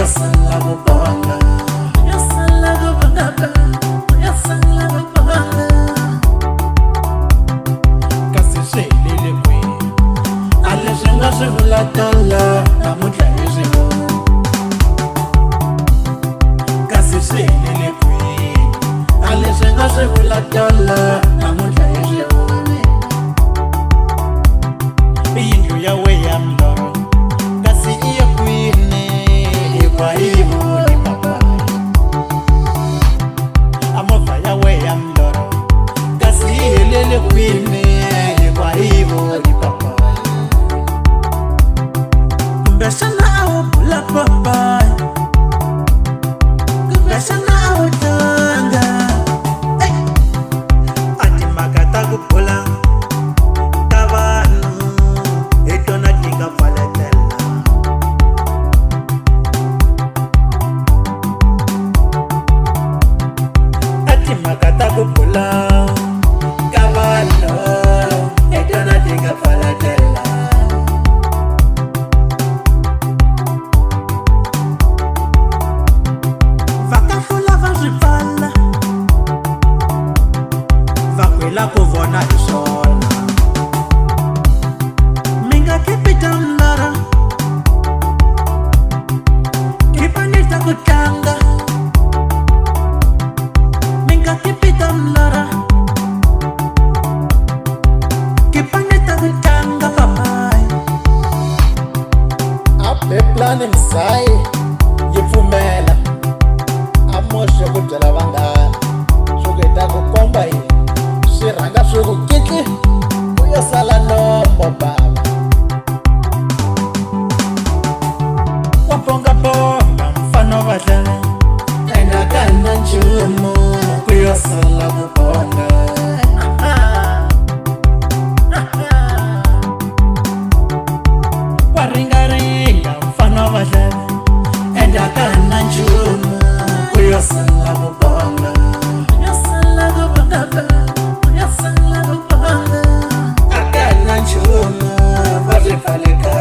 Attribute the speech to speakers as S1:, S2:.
S1: Kuyasala kubonga, kuyasala kubonga, kuyasala kubonga. Kasi swelele kwi, ale swenga swivula tala, namuntlha hi swi vona. Kasi swelele kwi, ale swenga swivula tala, namuntlha hi swi vona. Yindlu ya we ya milorho, kasi iya kwini hikwa hi voni papa. Amovha ya we ya milorho, kasi yi helele kwini hikwa hi voni papa. Kumbexana a wu bula papa, kumbexana a wu tlanga. A timhaka ta ku bula ta vanhu hi tona ti nga pfaletela. A timhaka ta ku bula ka vanhu hi tona ti nga pfaletela. Vakahlula va swi pfala, va kwela ku vona hi swona. Mi nga khipita milorho, khipani ta ku tlanga. Mi nga khipita milorho, khipani ta ku tlanga papai. A beplani msayi yi pfumela, a moxe ku byela vanghana swo ku hi ta ku komba yini. Swi rhanga swi ku kitli, Kuyasala nombo baba. Wa bonga bonga mfana wavahlave, engakana nchumu Kuyasala kubonga. Wa ringaringa mfana wavahlave, engakana nchumu Kuyasala kubonga. Kuyasala kubonga, kuyasala kubonga. Akana nchumu va swi pfaleka.